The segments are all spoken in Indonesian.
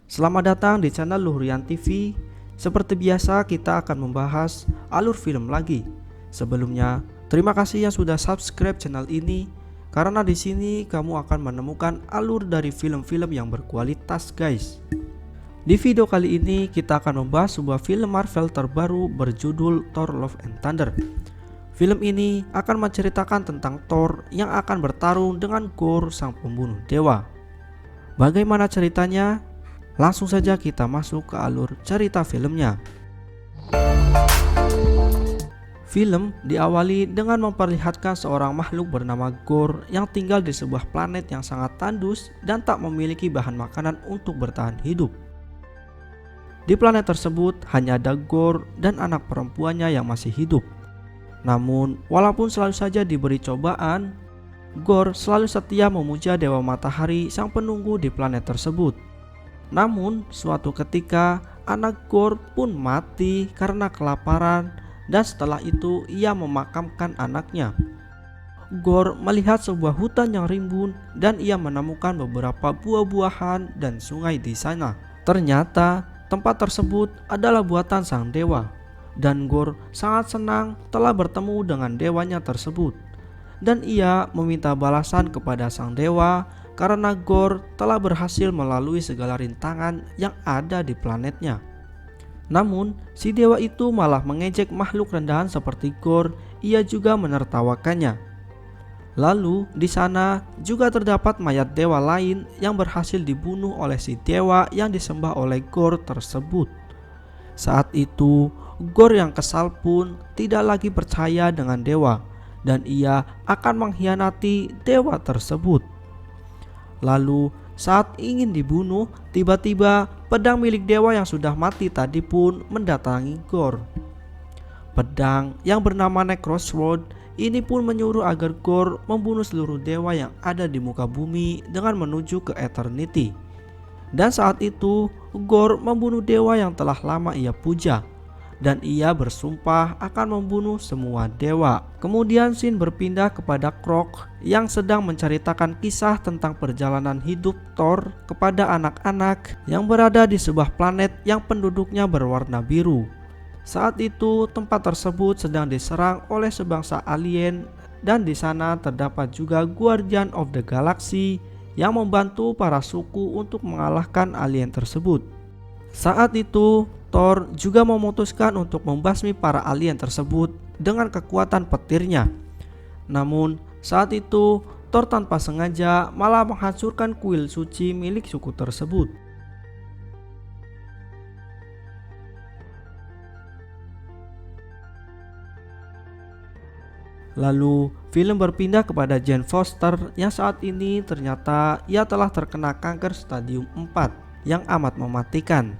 Selamat datang di channel Luhurian TV. Seperti biasa kita akan membahas alur film lagi. Sebelumnya, terima kasih yang sudah subscribe channel ini karena di sini kamu akan menemukan alur dari film-film yang berkualitas, guys. Di video kali ini kita akan membahas sebuah film Marvel terbaru berjudul Thor: Love and Thunder. Film ini akan menceritakan tentang Thor yang akan bertarung dengan Gorr, sang pembunuh dewa. Bagaimana ceritanya? Langsung saja kita masuk ke alur cerita filmnya. Film diawali dengan memperlihatkan seorang makhluk bernama Gorr yang tinggal di sebuah planet yang sangat tandus dan tak memiliki bahan makanan untuk bertahan hidup. Di planet tersebut hanya ada Gorr dan anak perempuannya yang masih hidup. Namun, walaupun selalu saja diberi cobaan, Gorr selalu setia memuja Dewa Matahari, sang penunggu di planet tersebut. Namun, suatu ketika anak Gorr pun mati karena kelaparan dan setelah itu ia memakamkan anaknya. Gorr melihat sebuah hutan yang rimbun dan ia menemukan beberapa buah-buahan dan sungai di sana. Ternyata tempat tersebut adalah buatan sang dewa dan Gorr sangat senang telah bertemu dengan dewanya tersebut. Dan ia meminta balasan kepada sang dewa karena Gorr telah berhasil melalui segala rintangan yang ada di planetnya. Namun, si dewa itu malah mengejek makhluk rendahan seperti Gorr. Ia juga menertawakannya. Lalu, di sana juga terdapat mayat dewa lain yang berhasil dibunuh oleh si dewa yang disembah oleh Gorr tersebut. Saat itu, Gorr yang kesal pun tidak lagi percaya dengan dewa dan ia akan mengkhianati dewa tersebut. Lalu saat ingin dibunuh, tiba-tiba pedang milik dewa yang sudah mati tadi pun mendatangi Gorr. Pedang yang bernama Necrosword ini pun menyuruh agar Gorr membunuh seluruh dewa yang ada di muka bumi dengan menuju ke Eternity. Dan saat itu Gorr membunuh dewa yang telah lama ia puja dan ia bersumpah akan membunuh semua dewa. Kemudian scene berpindah kepada Krok yang sedang menceritakan kisah tentang perjalanan hidup Thor kepada anak-anak yang berada di sebuah planet yang penduduknya berwarna biru. Saat itu tempat tersebut sedang diserang oleh sebangsa alien dan di sana terdapat juga Guardian of the Galaxy yang membantu para suku untuk mengalahkan alien tersebut. Saat itu Thor juga memutuskan untuk membasmi para alien tersebut dengan kekuatan petirnya. Namun saat itu Thor tanpa sengaja malah menghancurkan kuil suci milik suku tersebut. Lalu film berpindah kepada Jane Foster yang saat ini ternyata ia telah terkena kanker stadium 4 yang amat mematikan.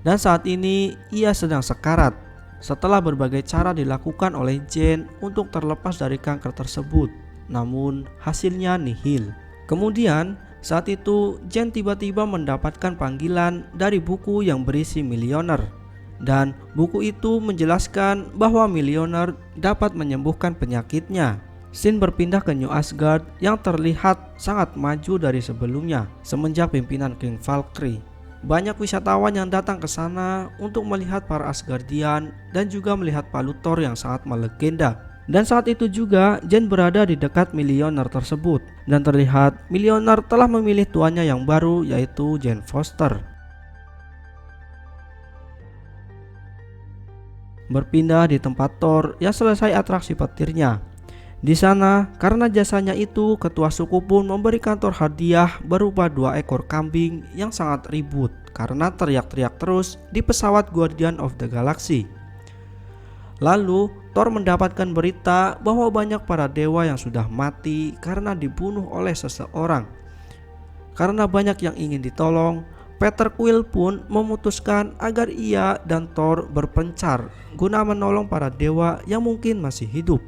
Dan saat ini ia sedang sekarat setelah berbagai cara dilakukan oleh Jane untuk terlepas dari kanker tersebut. Namun hasilnya nihil. Kemudian saat itu Jane tiba-tiba mendapatkan panggilan dari buku yang berisi Millionaire. Dan buku itu menjelaskan bahwa Millionaire dapat menyembuhkan penyakitnya. Scene berpindah ke New Asgard yang terlihat sangat maju dari sebelumnya semenjak pimpinan King Valkyrie. Banyak wisatawan yang datang ke sana untuk melihat para Asgardian dan juga melihat palu Thor yang sangat melegenda. Dan saat itu juga Jane berada di dekat Millionaire tersebut dan terlihat Millionaire telah memilih tuannya yang baru, yaitu Jane Foster. Berpindah di tempat Thor yang selesai atraksi petirnya. Di sana, karena jasanya itu, ketua suku pun memberikan Thor hadiah berupa 2 ekor kambing yang sangat ribut karena teriak-teriak terus di pesawat Guardian of the Galaxy. Lalu, Thor mendapatkan berita bahwa banyak para dewa yang sudah mati karena dibunuh oleh seseorang. Karena banyak yang ingin ditolong, Peter Quill pun memutuskan agar ia dan Thor berpencar guna menolong para dewa yang mungkin masih hidup.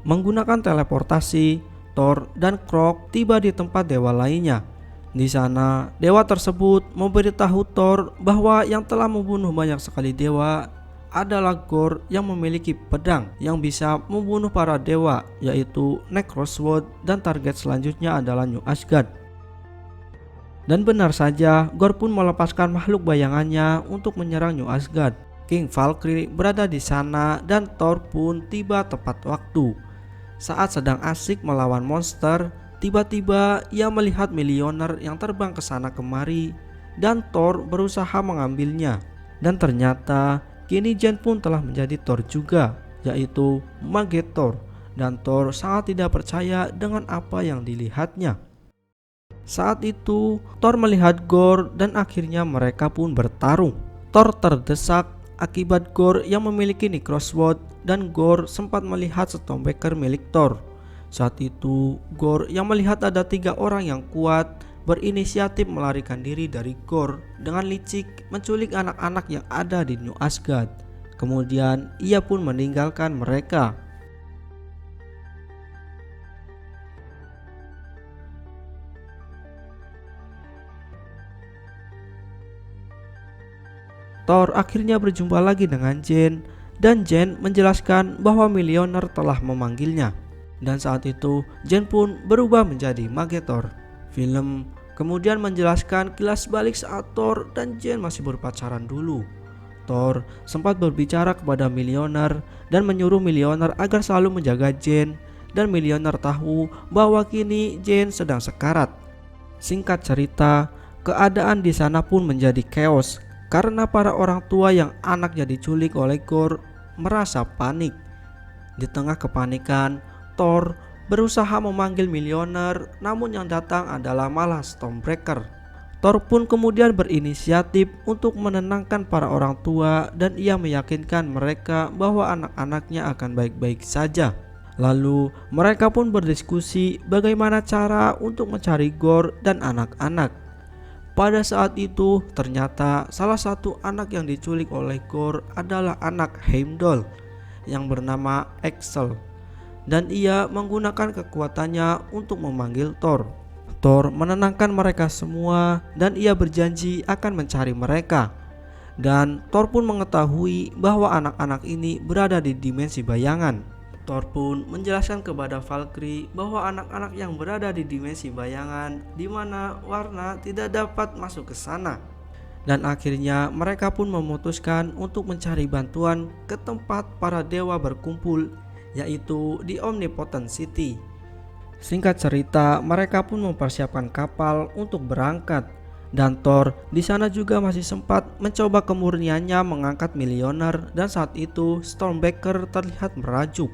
Menggunakan teleportasi, Thor dan Krok tiba di tempat dewa lainnya. Di sana, dewa tersebut memberitahu Thor bahwa yang telah membunuh banyak sekali dewa adalah Gorr yang memiliki pedang yang bisa membunuh para dewa, yaitu Necrosword, dan target selanjutnya adalah New Asgard. Dan benar saja, Gorr pun melepaskan makhluk bayangannya untuk menyerang New Asgard. King Valkyrie berada di sana dan Thor pun tiba tepat waktu. Saat sedang asik melawan monster, tiba-tiba ia melihat Mjolnir yang terbang ke sana kemari dan Thor berusaha mengambilnya. Dan ternyata kini Jane pun telah menjadi Thor juga, yaitu Mage Thor. Dan Thor sangat tidak percaya dengan apa yang dilihatnya. Saat itu Thor melihat Gorr dan akhirnya mereka pun bertarung. Thor terdesak akibat Gorr yang memiliki Necrosword dan Gorr sempat melihat Stormbreaker milik Thor. Saat itu Gorr yang melihat ada 3 orang yang kuat berinisiatif melarikan diri dari Gorr dengan licik menculik anak-anak yang ada di New Asgard. Kemudian ia pun meninggalkan mereka. Thor akhirnya berjumpa lagi dengan Jane dan Jane menjelaskan bahwa Mjolnir telah memanggilnya. Dan saat itu Jane pun berubah menjadi Mage Thor. Film kemudian menjelaskan kilas balik saat Thor dan Jane masih berpacaran dulu. Thor sempat berbicara kepada Mjolnir dan menyuruh Mjolnir agar selalu menjaga Jane, dan Mjolnir tahu bahwa kini Jane sedang sekarat. Singkat cerita, keadaan di sana pun menjadi chaos karena para orang tua yang anaknya diculik oleh Gorr merasa panik. Di tengah kepanikan, Thor berusaha memanggil Mjolnir, namun yang datang adalah malah Stormbreaker. Thor pun kemudian berinisiatif untuk menenangkan para orang tua dan ia meyakinkan mereka bahwa anak-anaknya akan baik-baik saja. Lalu mereka pun berdiskusi bagaimana cara untuk mencari Gorr dan anak-anak. Pada saat itu ternyata salah satu anak yang diculik oleh Gorr adalah anak Heimdall yang bernama Axel, dan ia menggunakan kekuatannya untuk memanggil Thor. Thor menenangkan mereka semua dan ia berjanji akan mencari mereka. Dan Thor pun mengetahui bahwa anak-anak ini berada di dimensi bayangan. Thor pun menjelaskan kepada Valkyrie bahwa anak-anak yang berada di dimensi bayangan di mana warna tidak dapat masuk ke sana. Dan akhirnya mereka pun memutuskan untuk mencari bantuan ke tempat para dewa berkumpul, yaitu di Omnipotent City. Singkat cerita, mereka pun mempersiapkan kapal untuk berangkat. Dan Thor di sana juga masih sempat mencoba kemurniannya mengangkat Mjolnir, dan saat itu Stormbreaker terlihat merajuk.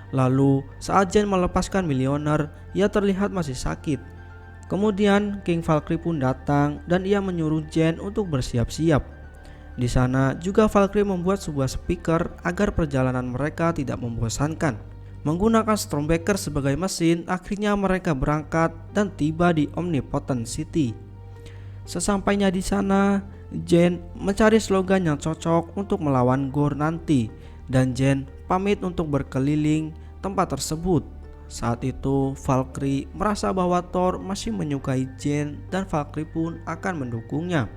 Lalu saat Jane melepaskan Mjolnir, ia terlihat masih sakit. Kemudian King Valkyrie pun datang dan ia menyuruh Jane untuk bersiap-siap. Di sana juga Valkyrie membuat sebuah speaker agar perjalanan mereka tidak membosankan. Menggunakan Stormbreaker sebagai mesin, akhirnya mereka berangkat dan tiba di Omnipotent City. Sesampainya di sana, Jane mencari slogan yang cocok untuk melawan Gorr nanti, dan Jane pamit untuk berkeliling tempat tersebut. Saat itu Valkyrie merasa bahwa Thor masih menyukai Jane dan Valkyrie pun akan mendukungnya.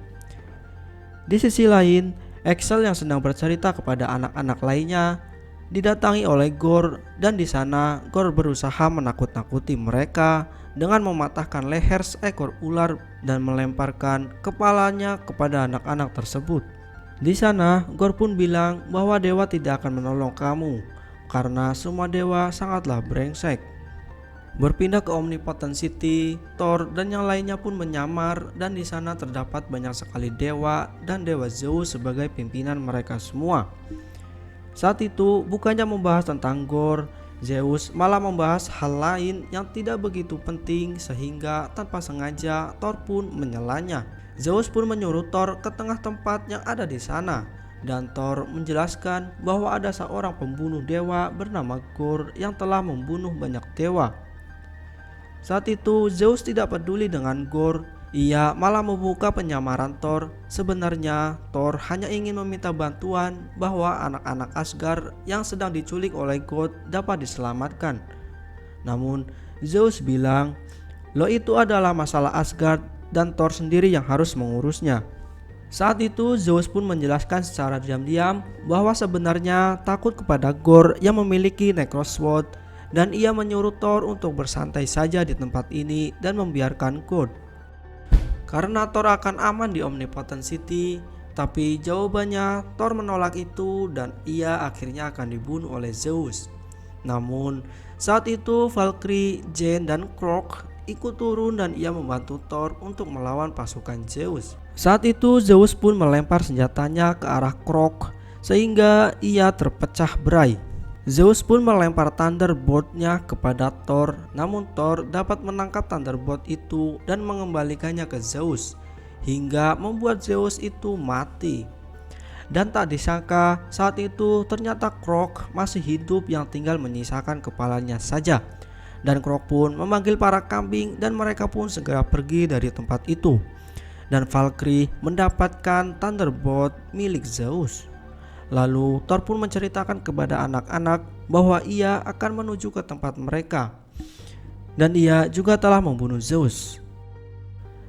Di sisi lain, Axel yang sedang bercerita kepada anak-anak lainnya didatangi oleh Gorr, dan di sana Gorr berusaha menakut-nakuti mereka dengan mematahkan leher seekor ular dan melemparkan kepalanya kepada anak-anak tersebut. Di sana Gorr pun bilang bahwa dewa tidak akan menolong kamu karena semua dewa sangatlah brengsek. Berpindah ke Omnipotent City, Thor dan yang lainnya pun menyamar, dan di sana terdapat banyak sekali dewa dan dewa Zeus sebagai pimpinan mereka semua. Saat itu bukannya membahas tentang Gorr, Zeus malah membahas hal lain yang tidak begitu penting sehingga tanpa sengaja Thor pun menyelanya. Zeus pun menyuruh Thor ke tengah tempat yang ada di sana, dan Thor menjelaskan bahwa ada seorang pembunuh dewa bernama Gorr yang telah membunuh banyak dewa. Saat itu Zeus tidak peduli dengan Gorr, ia malah membuka penyamaran Thor. Sebenarnya Thor hanya ingin meminta bantuan bahwa anak-anak Asgard yang sedang diculik oleh God dapat diselamatkan. Namun Zeus bilang, "Lo itu adalah masalah Asgard dan Thor sendiri yang harus mengurusnya." Saat itu Zeus pun menjelaskan secara diam-diam bahwa sebenarnya takut kepada Gorr yang memiliki Necrosword, dan ia menyuruh Thor untuk bersantai saja di tempat ini dan membiarkan God. karena Thor akan aman di Omnipotent City. Tapi jawabannya Thor menolak itu dan ia akhirnya akan dibunuh oleh Zeus. Namun saat itu Valkyrie, Jane, dan Krog ikut turun dan ia membantu Thor untuk melawan pasukan Zeus. Saat itu Zeus pun melempar senjatanya ke arah Krog sehingga ia terpecah berai. Zeus pun melempar Thunderbolt-nya kepada Thor, namun Thor dapat menangkap Thunderbolt itu dan mengembalikannya ke Zeus hingga membuat Zeus itu mati. Dan tak disangka saat itu ternyata Krog masih hidup yang tinggal menyisakan kepalanya saja. Dan Krog pun memanggil para kambing dan mereka pun segera pergi dari tempat itu. Dan Valkyrie mendapatkan Thunderbolt milik Zeus. Lalu Thor pun menceritakan kepada anak-anak bahwa ia akan menuju ke tempat mereka. Dan ia juga telah membunuh Zeus.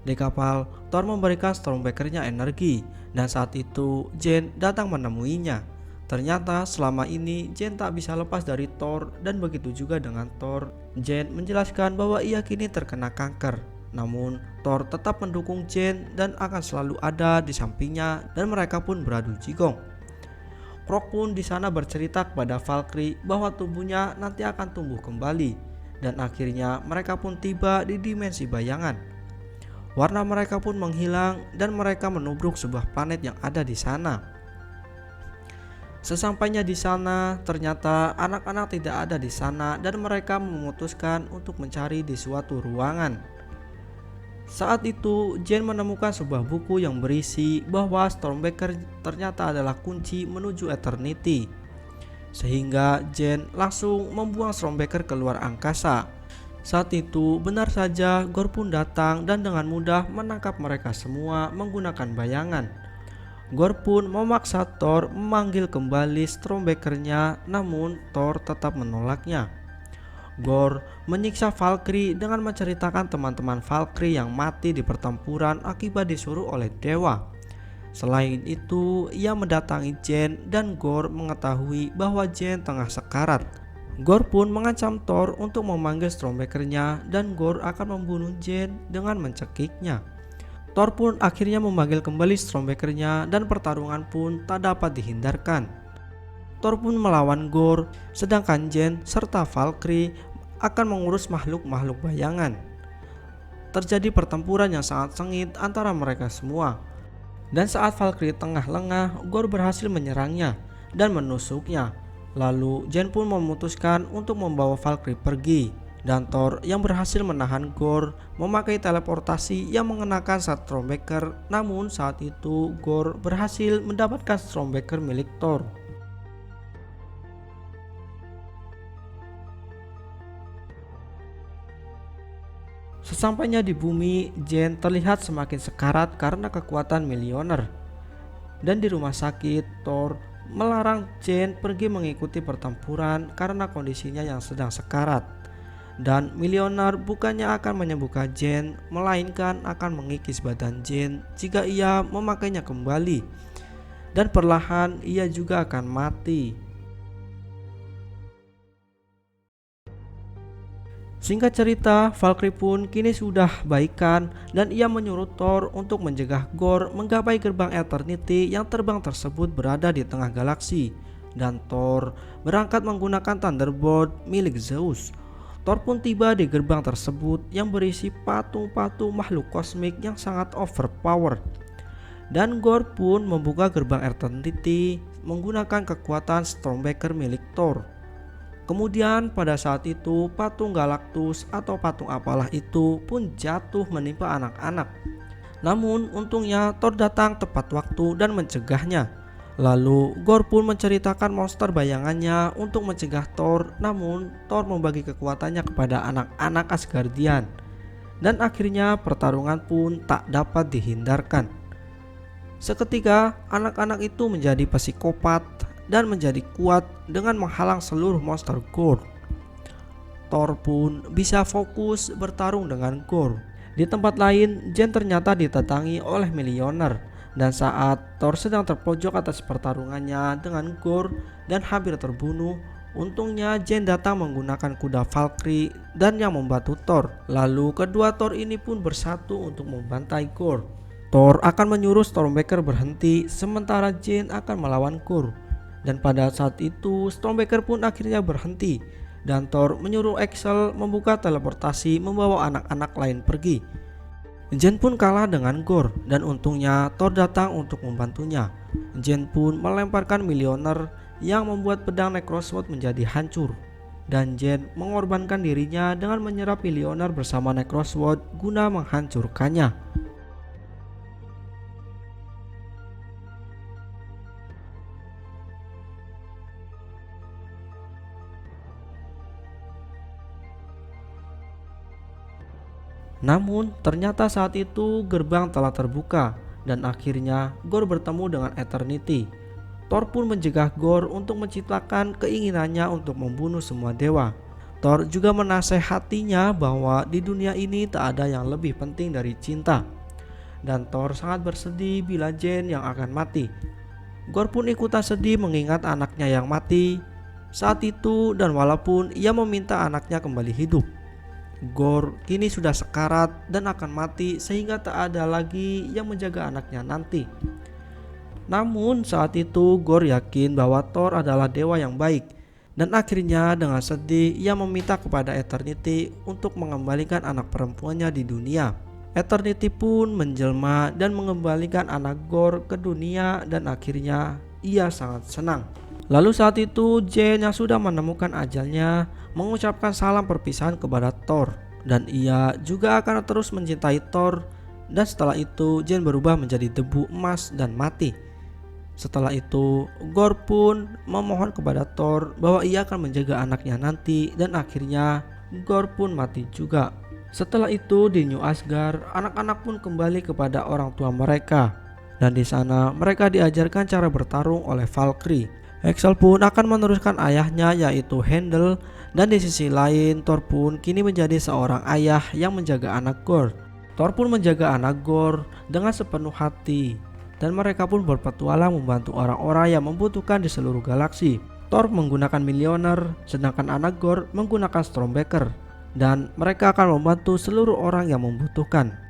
Di kapal, Thor memberikan Stormbreaker-nya energi dan saat itu Jane datang menemuinya. Ternyata selama ini Jane tak bisa lepas dari Thor dan begitu juga dengan Thor. Jane menjelaskan bahwa ia kini terkena kanker. Namun Thor tetap mendukung Jane dan akan selalu ada di sampingnya dan mereka pun beradu jigong. Krog pun di sana bercerita kepada Valkyrie bahwa tubuhnya nanti akan tumbuh kembali dan akhirnya mereka pun tiba di dimensi bayangan. Warna mereka pun menghilang dan mereka menubruk sebuah planet yang ada di sana. Sesampainya di sana, ternyata anak-anak tidak ada di sana dan mereka memutuskan untuk mencari di suatu ruangan. Saat itu, Jane menemukan sebuah buku yang berisi bahwa Stormbreaker ternyata adalah kunci menuju Eternity. Sehingga Jane langsung membuang Stormbreaker keluar angkasa. Saat itu benar saja Gorr pun datang dan dengan mudah menangkap mereka semua menggunakan bayangan. Gorr pun memaksa Thor memanggil kembali Stormbreaker-nya, namun Thor tetap menolaknya. Gorr menyiksa Valkyrie dengan menceritakan teman-teman Valkyrie yang mati di pertempuran akibat disuruh oleh dewa. Selain itu, ia mendatangi Jane dan Gorr mengetahui bahwa Jane tengah sekarat. Gorr pun mengancam Thor untuk memanggil Stormbreaker-nya dan Gorr akan membunuh Jane dengan mencekiknya. Thor pun akhirnya memanggil kembali Stormbreaker-nya dan pertarungan pun tak dapat dihindarkan. Thor pun melawan Gorr, sedangkan Jane serta Valkyrie akan mengurus makhluk-makhluk bayangan. Terjadi pertempuran yang sangat sengit antara mereka semua. Dan saat Valkyrie tengah lengah, Gorr berhasil menyerangnya dan menusuknya. Lalu Jane pun memutuskan untuk membawa Valkyrie pergi dan Thor yang berhasil menahan Gorr memakai teleportasi yang mengenakan Stormbreaker. Namun saat itu Gorr berhasil mendapatkan Stormbreaker milik Thor. Sesampainya di bumi, Jane terlihat semakin sekarat karena kekuatan Mjolnir. Dan di rumah sakit, Thor melarang Jane pergi mengikuti pertempuran karena kondisinya yang sedang sekarat. Dan Mjolnir bukannya akan menyembuhkan Jane, melainkan akan mengikis badan Jane jika ia memakainya kembali. Dan perlahan ia juga akan mati. Singkat cerita, Valkyrie pun kini sudah baikan dan ia menyuruh Thor untuk mencegah Gorr menggapai gerbang Eternity yang terbang tersebut berada di tengah galaksi. Dan Thor berangkat menggunakan Thunderbolt milik Zeus. Thor pun tiba di gerbang tersebut yang berisi patung-patung makhluk kosmik yang sangat overpowered. Dan Gorr pun membuka gerbang Eternity menggunakan kekuatan Stormbreaker milik Thor. Kemudian pada saat itu patung Galactus atau patung apalah itu pun jatuh menimpa anak-anak. Namun untungnya Thor datang tepat waktu dan mencegahnya. Lalu Gorr pun menceritakan monster bayangannya untuk mencegah Thor, namun Thor membagi kekuatannya kepada anak-anak Asgardian. Dan akhirnya pertarungan pun tak dapat dihindarkan. Seketika anak-anak itu menjadi psikopat dan menjadi kuat dengan menghalang seluruh monster Gorr. Thor pun bisa fokus bertarung dengan Gorr. Di tempat lain, Jane ternyata ditatangi oleh Mjolnir. Dan saat Thor sedang terpojok atas pertarungannya dengan Gorr dan hampir terbunuh, Untungnya Jane datang menggunakan kuda Valkyrie dan yang membantu Thor. Lalu kedua Thor ini pun bersatu untuk membantai Gorr. Thor akan menyuruh Stormbreaker berhenti sementara Jane akan melawan Gorr. Dan pada saat itu Stormbreaker pun akhirnya berhenti dan Thor menyuruh Axel membuka teleportasi membawa anak-anak lain pergi. Jane pun kalah dengan Gorr dan untungnya Thor datang untuk membantunya. Jane pun melemparkan Mjolnir yang membuat pedang Necrosword menjadi hancur. Dan Jane mengorbankan dirinya dengan menyerap Mjolnir bersama Necrosword guna menghancurkannya. Namun ternyata saat itu gerbang telah terbuka dan akhirnya Gorr bertemu dengan Eternity. Thor pun mencegah Gorr untuk menciptakan keinginannya untuk membunuh semua dewa. Thor juga menasehatinya bahwa di dunia ini tak ada yang lebih penting dari cinta. Dan Thor sangat bersedih bila Jane yang akan mati. Gorr pun ikutan sedih mengingat anaknya yang mati saat itu dan walaupun ia meminta anaknya kembali hidup. Gorr kini sudah sekarat dan akan mati sehingga tak ada lagi yang menjaga anaknya nanti. Namun saat itu Gorr yakin bahwa Thor adalah dewa yang baik dan akhirnya dengan sedih ia meminta kepada Eternity untuk mengembalikan anak perempuannya di dunia. Eternity pun menjelma dan mengembalikan anak Gorr ke dunia dan akhirnya ia sangat senang. Lalu saat itu Jane yang sudah menemukan ajalnya mengucapkan salam perpisahan kepada Thor dan ia juga akan terus mencintai Thor dan setelah itu Jane berubah menjadi debu emas dan mati. Setelah itu Gorr pun memohon kepada Thor bahwa ia akan menjaga anaknya nanti dan akhirnya Gorr pun mati juga. Setelah itu di New Asgard anak-anak pun kembali kepada orang tua mereka dan di sana mereka diajarkan cara bertarung oleh Valkyrie. Axel pun akan meneruskan ayahnya yaitu Heimdall dan di sisi lain Thor pun kini menjadi seorang ayah yang menjaga anak Gorr. Thor pun menjaga anak Gorr dengan sepenuh hati dan mereka pun berpetualang membantu orang-orang yang membutuhkan di seluruh galaksi. Thor menggunakan Mjolnir sedangkan anak Gorr menggunakan Stormbreaker dan mereka akan membantu seluruh orang yang membutuhkan.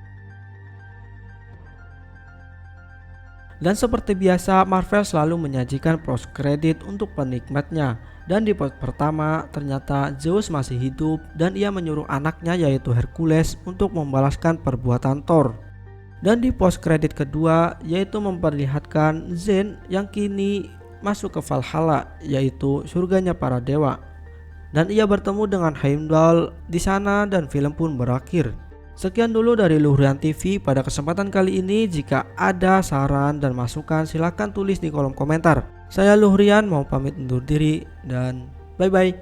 Dan seperti biasa Marvel selalu menyajikan post credit untuk penikmatnya. Dan di post pertama ternyata Zeus masih hidup dan ia menyuruh anaknya yaitu Hercules untuk membalaskan perbuatan Thor. Dan di post credit kedua yaitu memperlihatkan Zen yang kini masuk ke Valhalla yaitu surganya para dewa. Dan ia bertemu dengan Heimdall di sana dan film pun berakhir. Sekian dulu dari Luhrian TV pada kesempatan kali ini. Jika ada saran dan masukan silahkan tulis di kolom komentar. Saya Luhrian mau pamit undur diri dan bye bye.